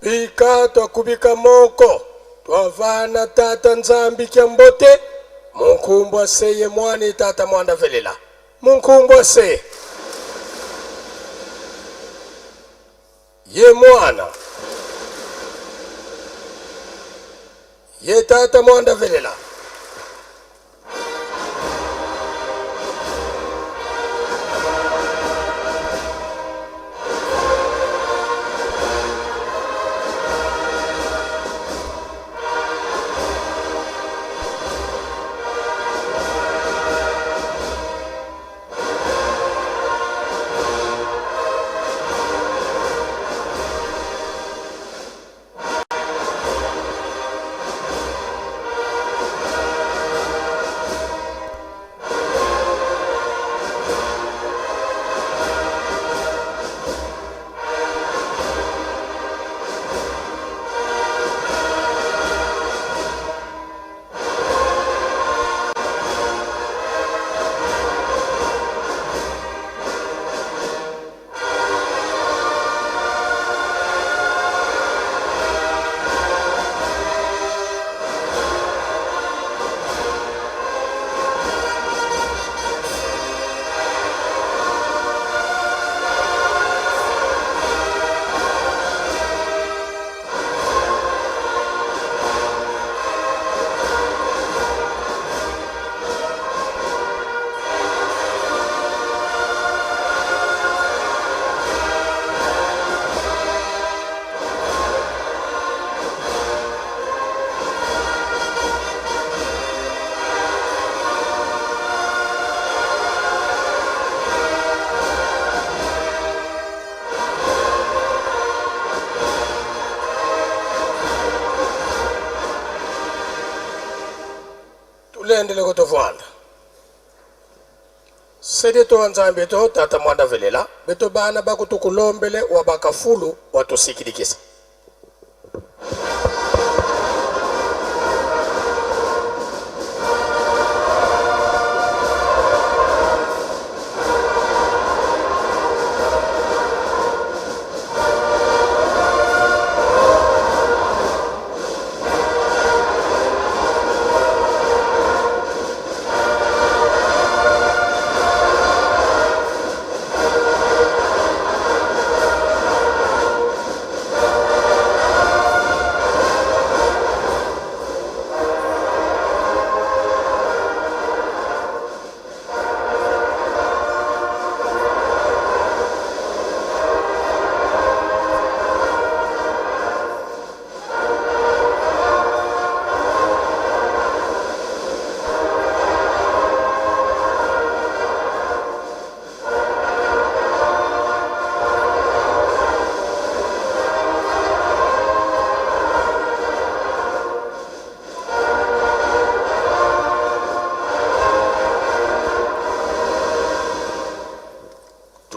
Pika twakubika moko twavana tata nzambi kiambote munkumbwa seye mwani tata mwanda velela munkumbwa se ye mwana ye tata mwanda velela tulendele kutovanda sede to nzambe to tata mwanda velela beto bana bakutukulombele wabakafulu watusikidikisa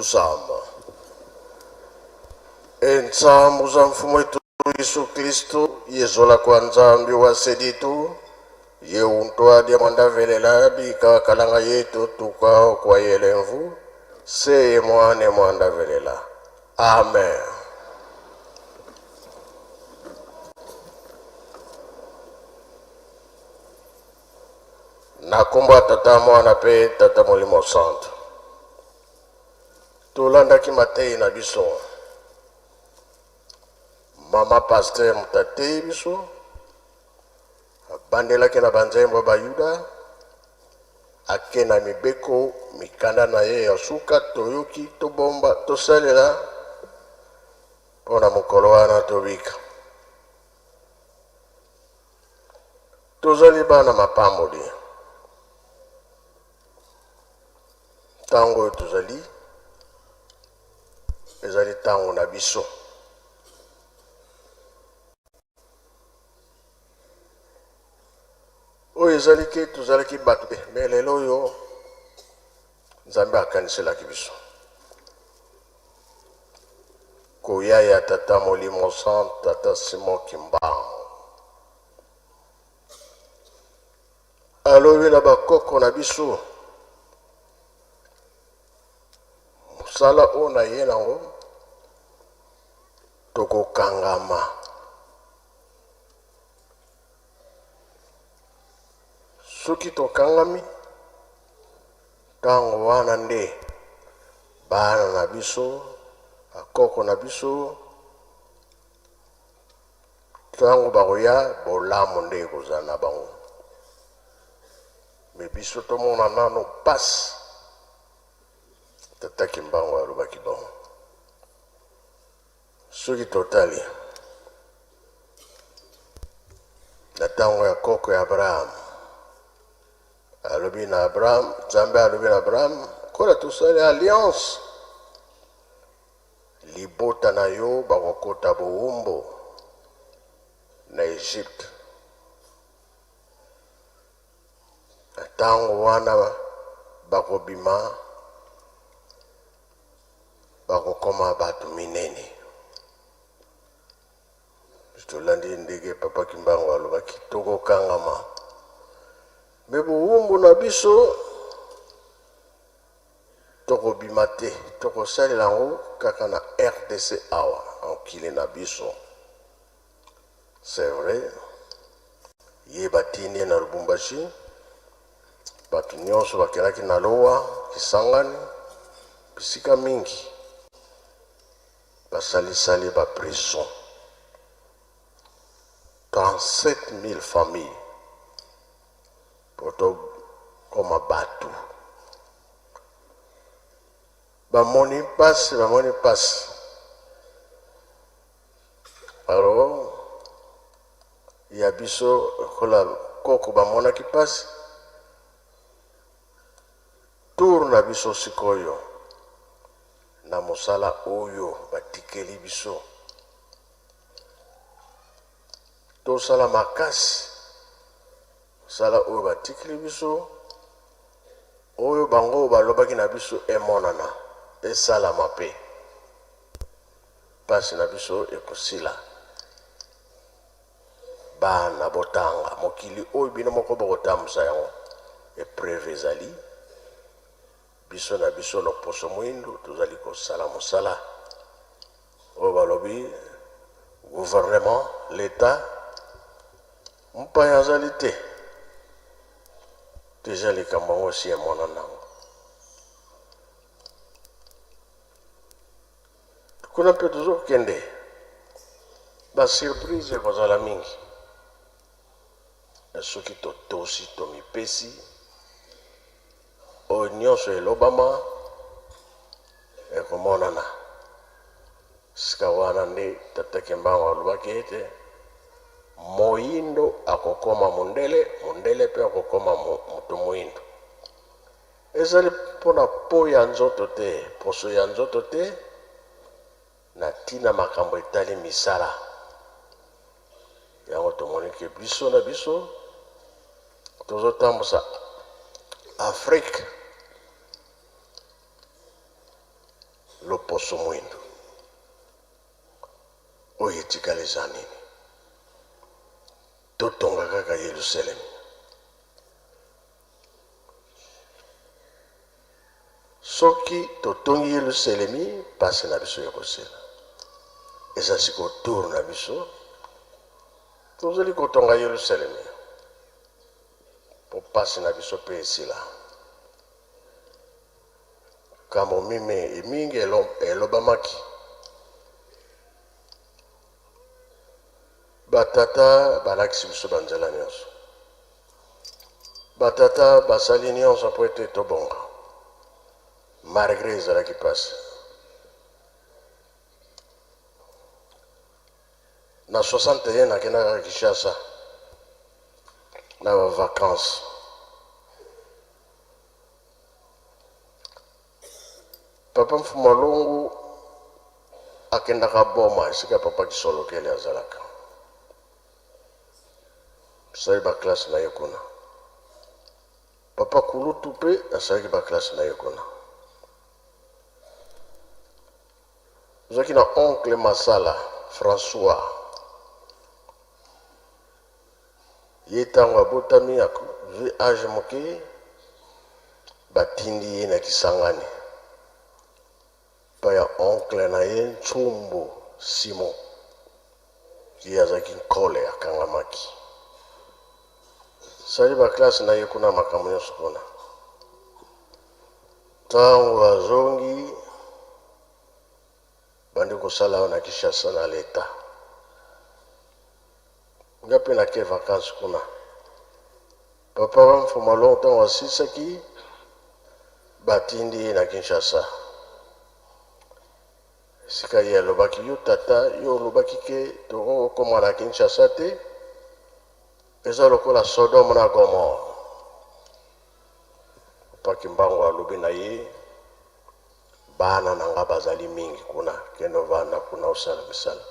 tusamba entsambu za mfumo wetu Yesu Kristo yezola kwa nzambi wa seditu ye untwadi mwanda velela bika kalanga yetu tukao kwa yelemvu seye mwane mwanda velela amen. Nakumba tata mwana pe tata molimo santo tolanda ki matei na biso mama pasteur mutate biso bandelaki na banzembo bayuda ake na mibeko mikanda na ye ya suka toyoki tobomba tosalela mpona mokolo wana tobika tozali bana mapamboli ntango oyo tozali ezali ntango na biso oyo ezali ke tozalaki bato te me lelo oyo nzambe akaniselaki biso koya ya tata molimo sant tata Simon Kimbangu alobi na bakoko na biso mosala oyo na ye nango tokokangama soki tokangami ntango wana nde bana na biso akoko na biso ntango bakoya bolamu nde ekozala na bango me biso tomona nano pasi tata Kimbangu alobaki bango soki totali na ntango ya koko ya Abraham alobi na Abraham Nzambe alobi na Abraham kola tosali alliance libota na yo bakokota bowumbu na Egypte ntango wana bakobima bakokoma bato minene tolandi ndenge papa Kimbangu alobaki tokokangama me bowumbu na biso tokobima te tokosalela yango kaka na RDC awa mokili na biso c'est vrai ye batindi na Lubumbashi bato nyonso bakendaki na lowa Kisangani bisika mingi basalisali baprison 37 000 familles poto koma bato bamoni pasi alors ya biso kola koko bamonaki pasi tour na biso sikoyo na mosala oyo batikeli biso tosala makasi mosala oyo batikeli biso oyo bango balobaki na biso emonana esalama pe pasi na biso ekosila bana botanga mokili oyo bino moko bokotambusa yango epreve ezali biso na biso loposo mwindu tozali kosala mosala oyo balobi gouvernement l'état mpaya azali te deja likambo yango si emona nango kuna mpe tozokende basurprise ekozala mingi soki totosi tomipesi oyo nyonso elobama ekomonana sika wana nde tata Kimbangu alobaki ete moyindo akokoma mundele mpe akokoma mutu moyindo ezali mpona po ya nzoto te poso ya nzoto te na ntina makambo etali misala yango tomoni ke biso na biso tozotambusa Afrique loposo mwindu oyo etikali eza nini totonga kaka Yerusalemu soki totongi Yerusalemi pasi na biso ekosila eza siko tour na biso tozali kotonga Yerusalemi po pasi na biso mpe esila kambo mingi elobamaki batata balakisi biso banzela nyonso batata basali nyonso mpo ete tobonga malgré ezalaki pasi na 61 nakendaka Kinshasa na bavacance papa Mfumalongo akendaka boma esika papa Kisolokele azalaka asali baklase na ye kuna papa Kulutu mpe asalaki baklase na ye kuna ozalaki na oncle Masala François ye ntango abotami azwi age moke batindi ye na Kisangani pa ya oncle na ye Ntsumbu Simon ki azalaki nkole akangamaki sali baklase na ye kuna makambo nyonso kuna ntango azongi bandi kosala awa na Kinshasa na leta nga mpe nake vacances kuna papa bamfuma lo ntango asisaki batindi ye na Kinshasa esika ye alobaki yo tata yo olobaki ke tokokoma na Kinshasa te eza lokola Sodome na Gomore papa mbango alobi na ye bana na nga bazali mingi kuna kendo vanda kuna osala misala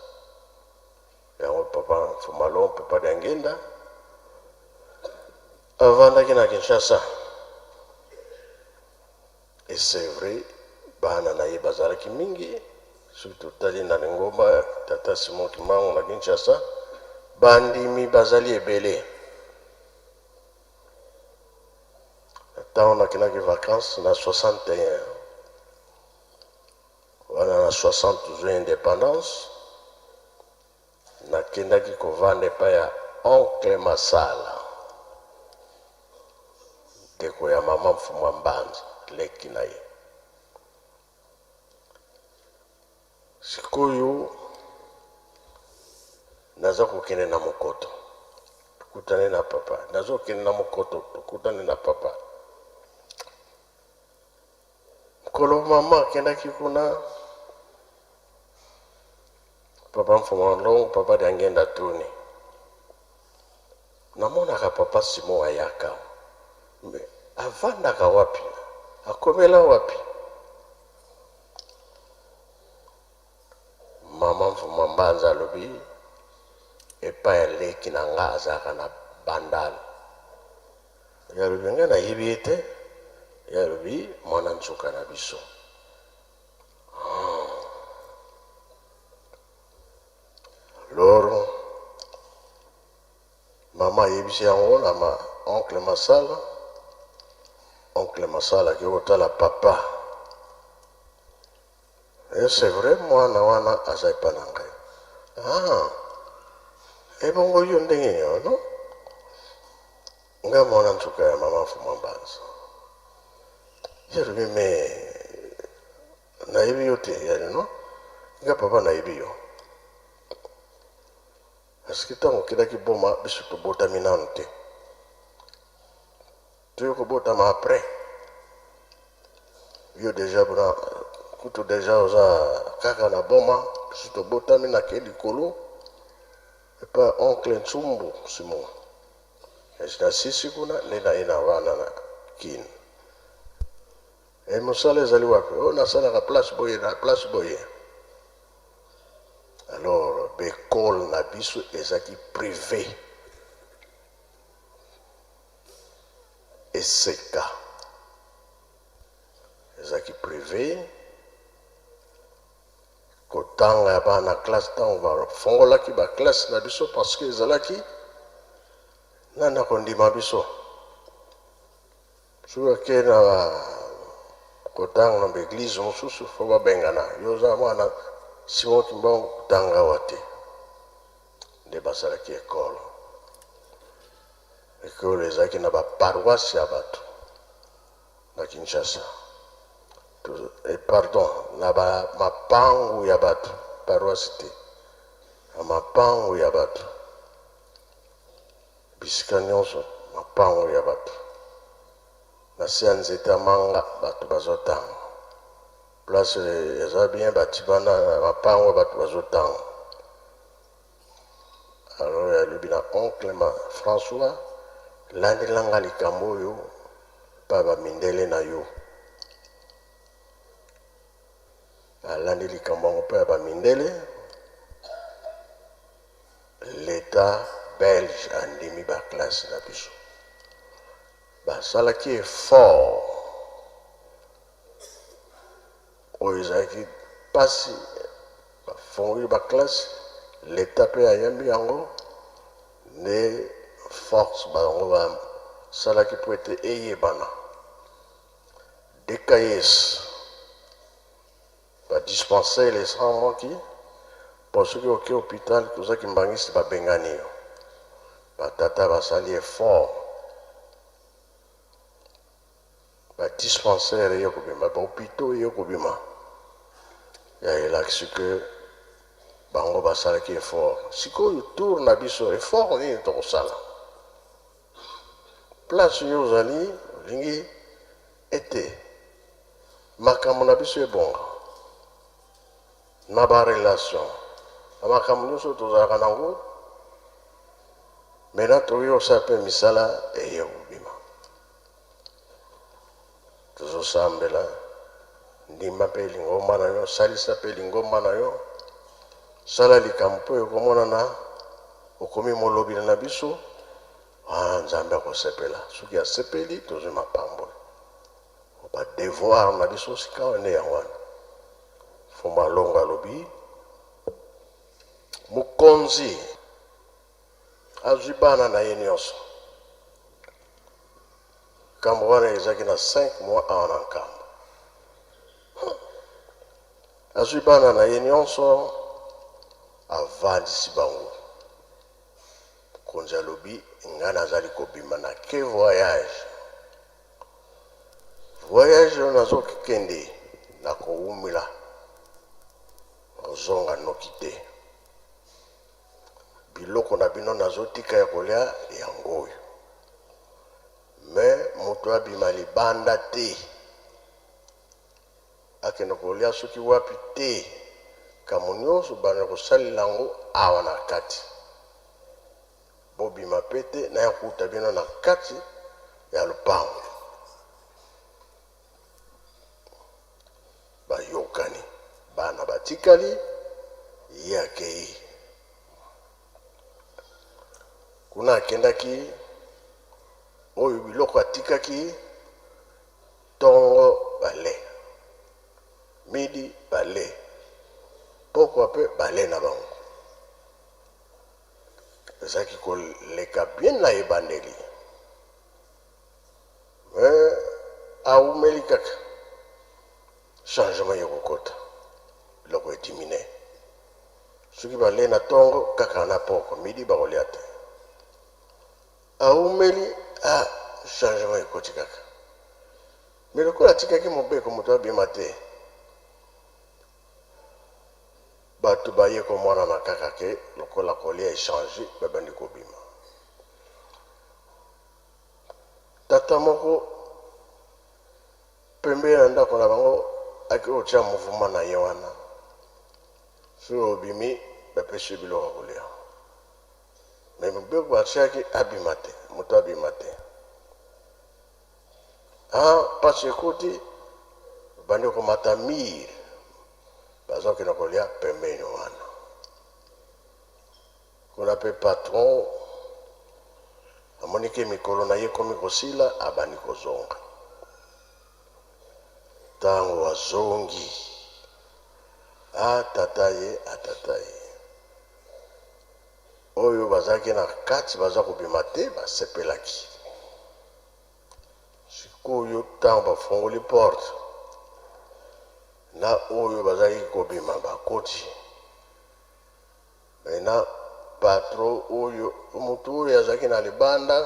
yango papa mfuma lo papa Diangenda avandaki na Kinshasa et c'est vrai bana na ye bazalaki mingi surtout tali na Ngomba tata Simon Kimbangu na Kinshasa bandimi bazali ebele ntango nakendaki vacances na 61 wana na 60 juin indépendance nakendaki kovanda epai ya oncle Masala ndeko ya mama Mfumwa Mbanza leki na ye sikoyo naza kokende na Mokoto tukutane na papa naza kokende na Mokoto tukutane na papa mokolo mama akendaki kuna papa Mfuma Lo papa Diangenda tuni namonaka papa Simon ayaka me avandaka wapi akomela wapi mama Mfuma Mbanza alobi epai ya leki na nga azalaka na bandala yalobi nga nayebi ete yalobi mwana nzoka na biso loro mama ayebisi yango na ma oncle Masala aki kotala papa et c'est vrai mwana wana aza epa na ngai ebongo yo ndenge nini no nga mwana nzoka ya mama Mfuma Mbanza yalobi me nayebi yo te yali no nga papa nayebi yo aski ntango okendaki boma biso tobotami nanu te toyo kobotama apres yo deja buna kutu deja oza kaka na boma biso tobotami nake likolo epa oncle Ntsumbu Simon esi na sisi kuna nde na ye na wana na kini mosala ezali wapi oyo nasalaka place boye na place boye alors bekole na biso ezaki privé eseka ezaki privé kotanga ya bana classe ntango bafongolaki baklasse na biso parce que ezalaki nani akondima biso soki ake na kotanga na baeglize mosusu fo babengana yo oza mwana Simon Kimbangu kotanga awa te nde basalaki ekole ezalaki na baparoisse ya bato na Kinshasa pardon na mapangu ya bato paroisse te na mapangu ya bato bisika nyonso mapangu ya bato na se ya nzete ya manga bato bazotanga place eza bien bati bana na mapangu ya bato bazotanga alors yalobi na oncle François landelanga likambo oyo pa bamindele na yo alandi likambo yango mpe ya bamindele l'état belge andimi baklasse na biso basalaki effort oyo ezalaki mpasi bafongoli baklasse l'état mpe ayambi yango nde force bango basalaki po ete eyebana DKS badispense les 100 mois Parce que au hôpital tout ça qui mbangisi babengani yo batata basali effort badispensaire yo kobima bahôpitaux yo kobima ya elakisi ke bango basalaki effort sikoyo tour na biso effort nini tokosala place oyo ozali olingi ete makambo na biso ebonga na barelation na makambo nyonso tozalaka nango mena tokoki kosala mpe misala eye kobima tozosambela ndimba mpe lingomba na yo salisa mpe lingomba na yo sala likambo mpo ekomonana okomi molobi na biso nzambe akosepela soki asepeli tozwi mapamboli badevoir na biso sika wane yango wana fomba longo alobi mokonzi azwi bana na ye nyonso nkambo wana ezalaki na 5 mois awa na nkambo azwi bana na ye nyonso avandisi bango mokonzi alobi ngai nazali kobima na ke voyage oyo nazokende na kowumila ozonga noki te biloko na bino nazotika ya kolia yango oyo me moto abima libanda te akende kolia soki wapi te kamo nyonso bana kosalela yango awa na kati bobima pe te na ya kuta bino na kati ya lupango bayokani bana batikali ye akei kuna akendaki oyo biloko atikaki ntongo bale midi bale pokwa mpe bale na bango ezalaki koleka bien na ebandeli me awumeli kaka changement ekokota biloko edimine soki bale na ntongo kaka na poko midi bakolia te awumeli changement ekoti kaka me lokola atikaki mobeko moto abima te bato baye komonana kaka ke lokola kolia echange babandi kobima tata moko pembeni na ndako na bango aki otya mouvement na ye wana soki obimi bapesi biloko kolia me mobeko batiaki abima te moto abima te mpasi ekoti bandi komata mire bazokende kolia pembeni wana kuna mpe patron amoniki mikolo na ye komi kosila abandi kozonga ntango azongi atata ye oyo bazalaki na kati baza kobima te basepelaki sikoyo ntango bafungoli porte na oyo bazalaki kobima bakoti mena patron oyo motu oyo azalaki na libanda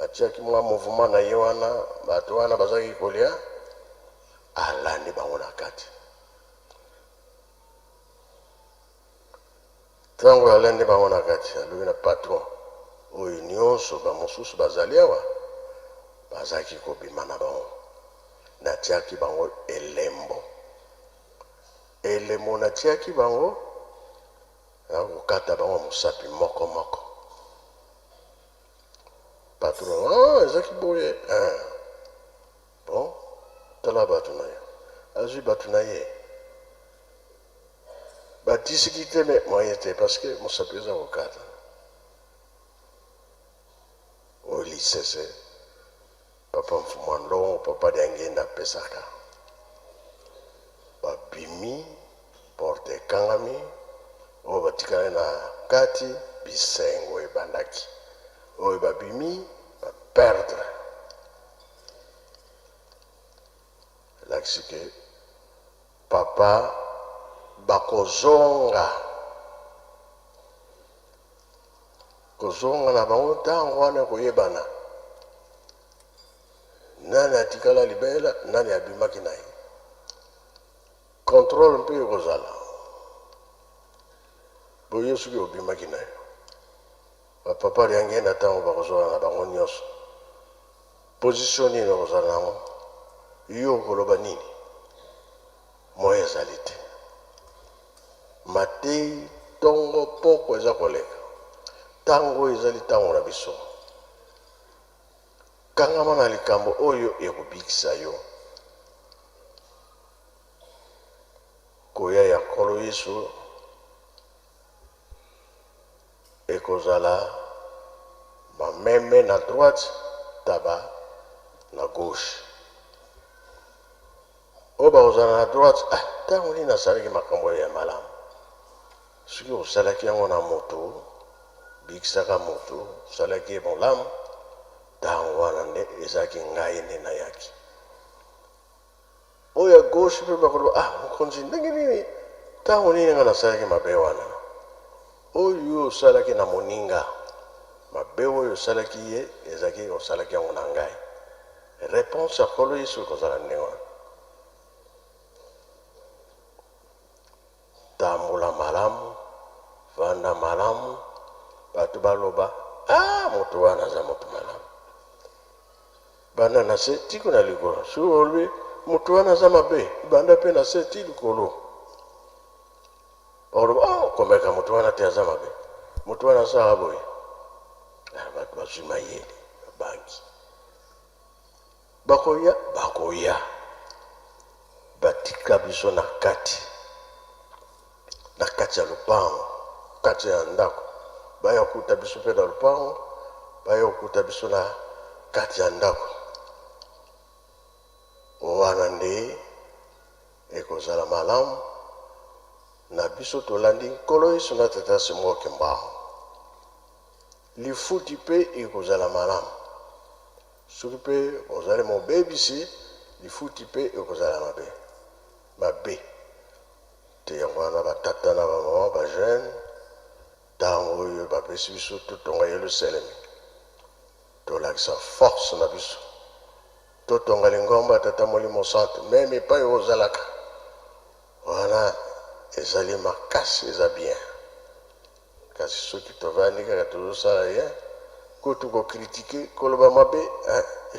atiaki mwa mouvement na ye wana bato wana bazalaki kolia alandi bango na kati ntango alandi bango na kati alobi na patron oyo nyonso bamosusu bazali awa bazalaki kobima na bango natiaki bango elembo natiaki bango akokata bango mosapi moko patron ezalaki boye bon tala bato na ye azwi bato na ye batisiki te me moye te parce que mosapi eza kokata oyo lisese papa mfumwa ndongo papa diangenda apesaka babimi porte ekangami oyo batikali na kati bisengo ebandaki oyo babimi baperdre lakisi ke papa bakozonga na bango ntango wana koyebana nani atikala libela nani abimaki na ye. Contrôle mpe ekozala boye soki obimaki na ye bapapa liange na ntango bakozala na bango nyonso position nini okozala nango yo okoloba nini moyo ezali te matei ntongo poko eza koleka ntango ezali ntango na biso kangama na likambo oyo ekobikisa yo koya ya nkolo Yesu ekozala bameme na droite taba na gauche oyo bakozala na droite ntango nini asalaki makambo ya malamu soki osalaki yango na moto bikisaka moto osalaki ye malamu ntango wana nde ezalaki ngai nde nayaki oyo ya gauche mpe bakoloba mokonzi ndenge nini ntango nini nga nasalaki mabe wana oyo osalaki na moninga mabe oyo osalaki ye ezalaki osalaki yango na ngai réponse ya nkolo Yesu ekozala ndenge wana tambola malamu vanda malamu bato baloba moto wana aza moto malamu banda na se tiko na likolo soki olobi moto wana aza mabe banda mpe na se ti likolo bakoloba komeka moto wana te aza mabe moto wana asala boye bato bazwi mayele babangi bakoya batika biso na kati ya lupango kati ya ndako baya kokuta biso mpe na lupango baya kokuta biso na kati ya ndako wana nde ekozala malamu na biso tolandi nkolo Yesu na tata simoke mbango lifuti mpe ekozala malamu soki mpe ozali mobebisi lifuti mpe ekozala mabe te yango wana batata na bamama bajeune ntango oyo bapesi biso totonga Yelusalemi tolakisa force na biso totonga lingomba ya tata molimo santo meme epai ozalaka wana ezali makasi eza bien kasi soki tovandi kaka tozosala ye ko tukokritike koloba mabe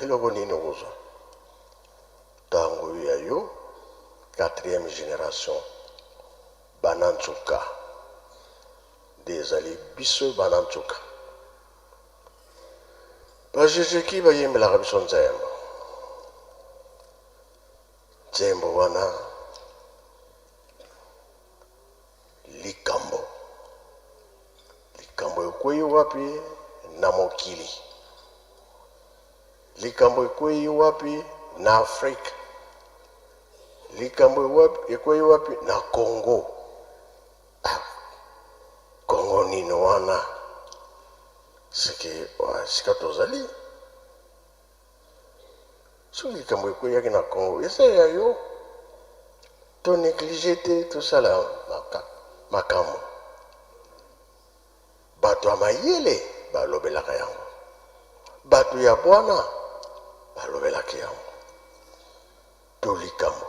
eloko nini okozwa ntango oyo ya yo 4e génération banantsuka nde ezali biso banantsuka bajejeki bayembelaka biso nzembo wana likambo ekwei wapi na mokili likambo ekwei wapi na Afrika likambo ekwei wapi na Congo Congo nino wana sika tozali soki likambo ekwei yaki na Congo eza ya yo to néglige te tosala makambo bato ya mayele balobelaka yango bato ya bwana balobelaka yango to likambo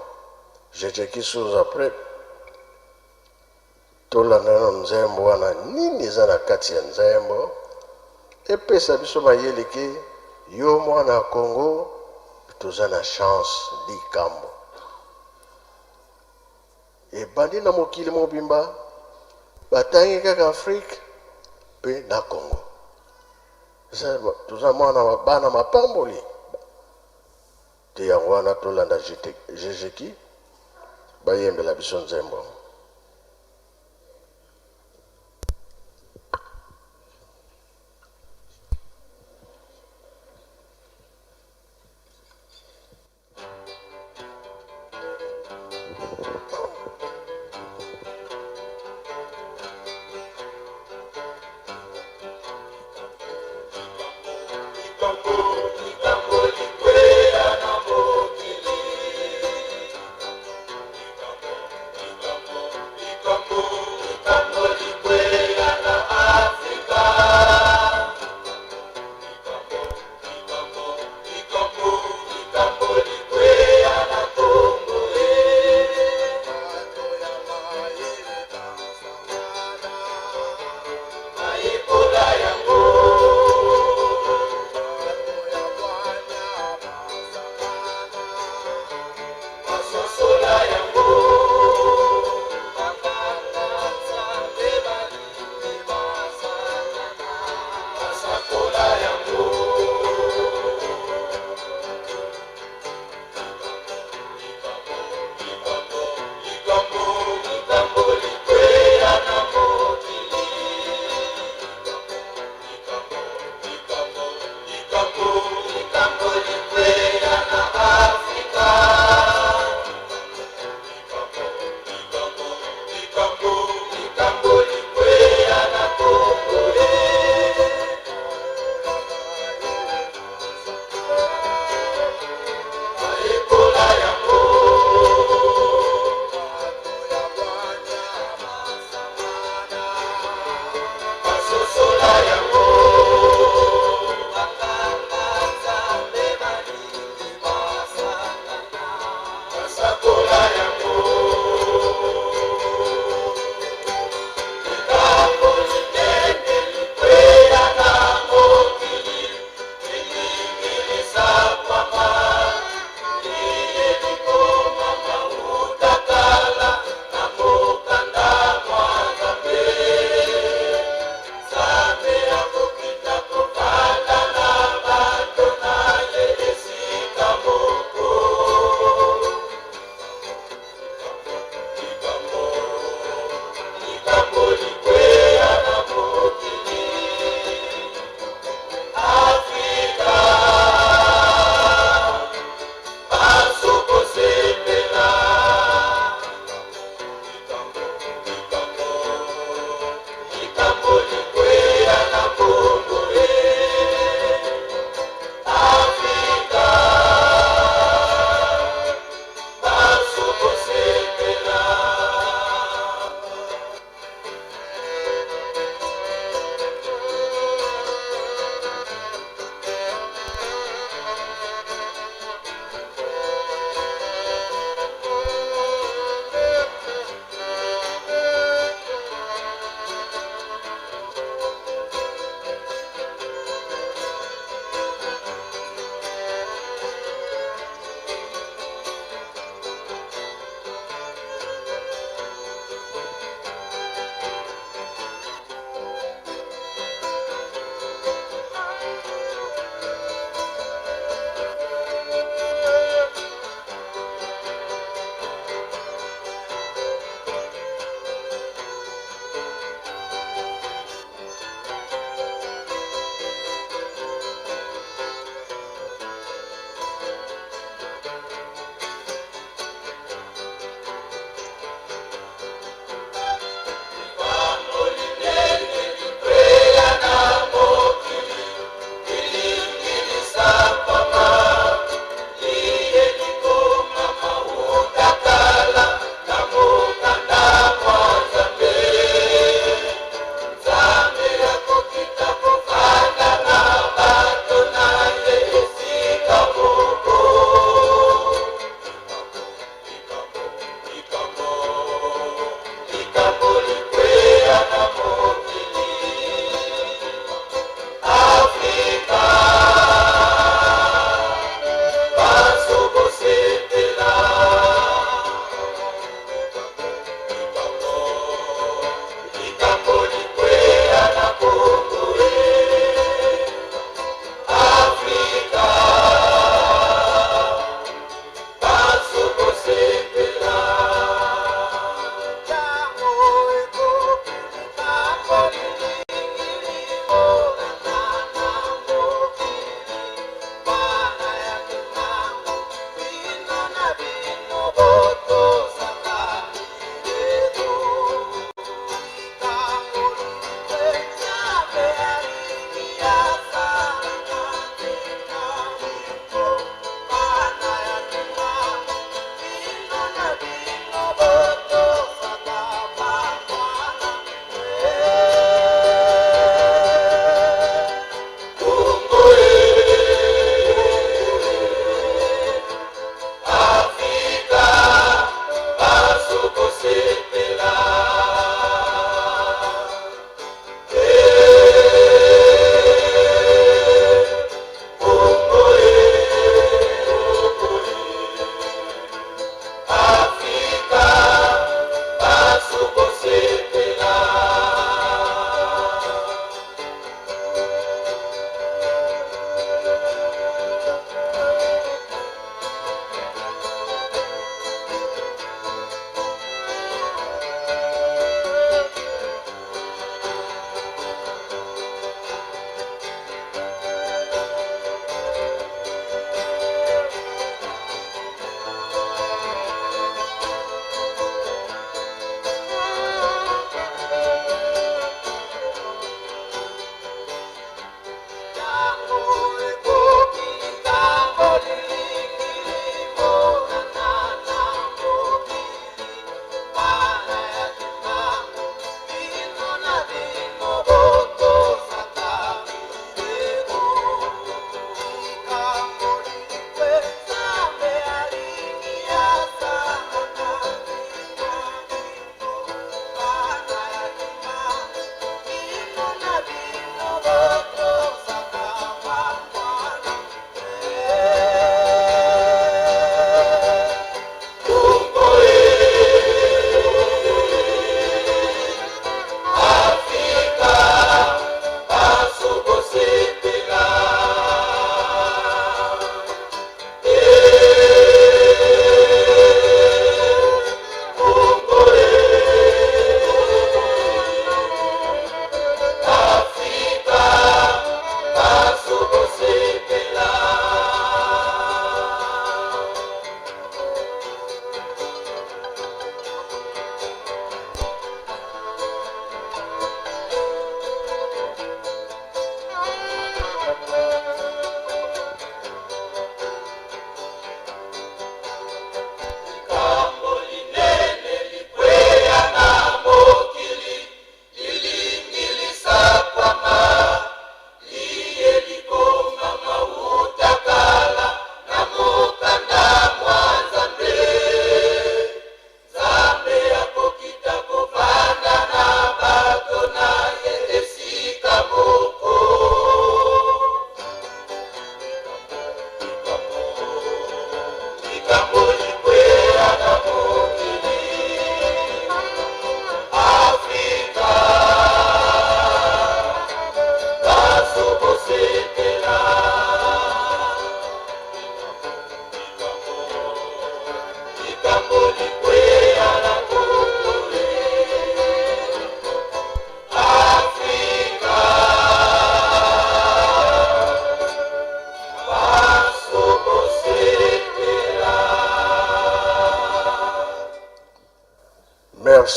jeteki chose après tolanda na nzembo wana nini eza na kati ya nzembo epesa biso mayele ke yo mwana ya Congo toza na chance likambo ebandi na mokili mobimba batangi kaka Afrika mpe na Congo toza mwana bana mapamboli te yango wana tolanda jejeki bayembela biso nzembo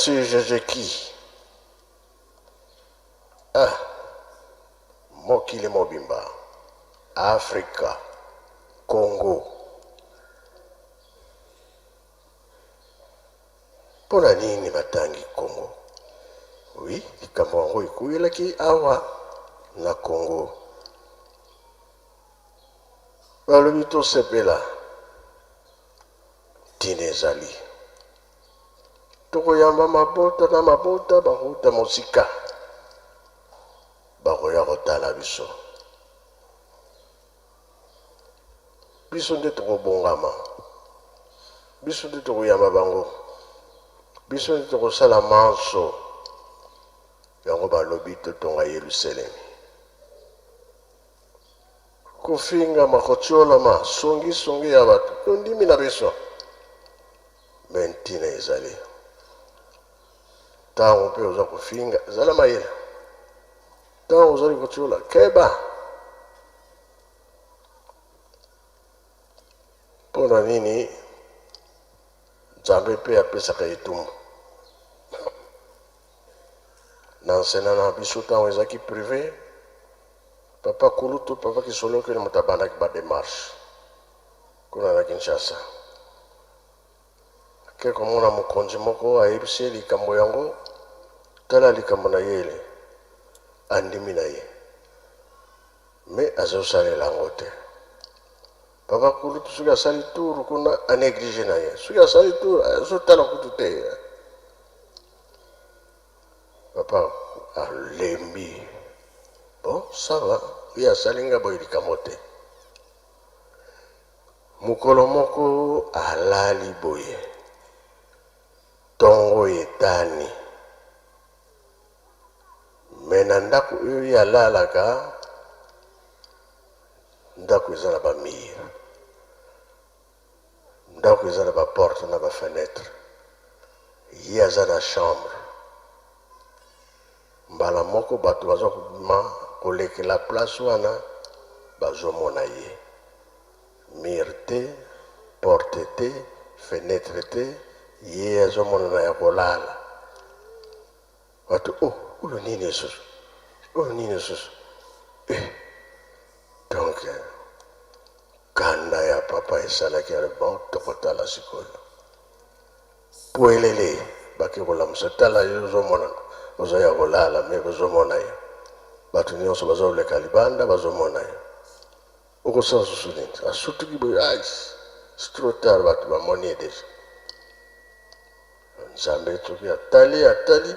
Merci Jésus-Christ. Ah, mokili mobimba, Afrika, Congo. Pona nini batangi Congo? Oui, likambo ikuilaki awa na Congo. Balobi tosepela tina ezali. Tokoyamba mabota na mabota bakuta mosika. Bakoya kotala biso. Biso nde tokobongama. Biso nde tokoyamba bango. Biso nde tokosala manso. Yango balobi totonga Yerusalemi. Kofinga makotiola ma songi ya bato. Kondimi na biso. Mentina ezali. Tango pe oza kofinga zala mayela. Tango ozali kotiola keba. Pona nini Nzambe pe apesaka etumbu. Nansena na biso tango ezaki privé. Papa Kulutu, papa Kisoloke ni mutabandaki ba démarche. Kuna na Kinshasa. Keko mona mukonzi moko ayebisi likambo yango tala likambo na yele andimi na ye. Me azosalela yango te. Papa Kulutu soki asali tour kuna anéglige na ye. Soki asali tour azotala kutu te. Papa alembi. Bon, ça va. Oui, asalinga boy likambo te. Mukolo moko alali boye. Tongo etani. Mena ndako oyo yalalaka ndako eza na ba mur. Ndako eza na ba porte na ba fenêtre. Ye aza na chambre. Mbala moko bato bazo kubima koleke la place wana bazomona ye. Mur te, porte te, fenêtre te, ye azomona na ya kolala. Bato oyo nini susu? Oyo nini susu? Donc kanda ya papa esalaki ya bon tokotala sikoyo. Poelele baki kolamusa tala yo ozomona. Ozoya kolala me bazomona ye. Bato nyonso bazoleka libanda bazomona ye. Okosala susu nini? Asutuki boye c'est trop tard bato bamoni ye deja. Nzambe toki atali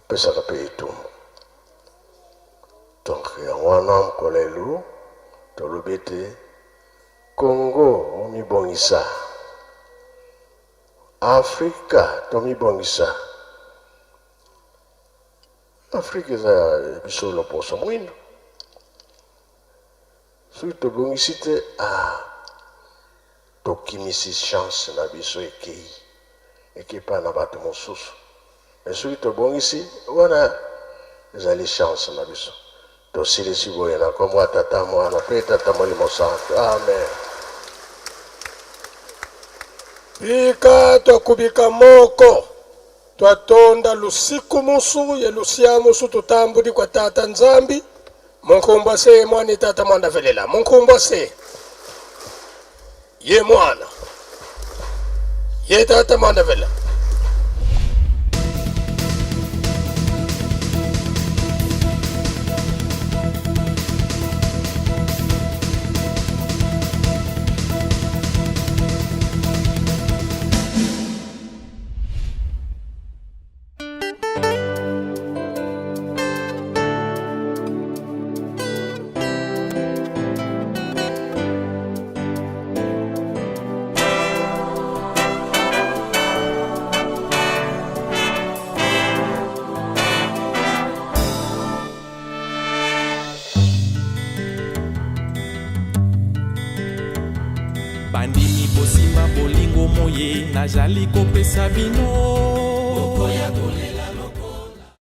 pesaka pe etumbu. Donc yango wana mkolelu tolobi te Congo omibongisa, Afrika tomibongisa. Afrika eza biso loposo mwindo. Soki tobongisi te tokimisi chance na biso ekepa na bato mosusu. Soki tobongisi wana ezali chance na biso. Tosilisi boye na kombo ya Tata Mwana pe Tata Molimo Santo. Amen. Bika twakubika moko twatonda lusiku musu ye lusia musu tutambudi kwa Tata Nzambi munkumba se mwani Tata Mwanda velela munkumba se ye mwana ye Tata Mwanda velela. Bandimi bosimba bolingo moye najali kopesa bino. Okoya kolela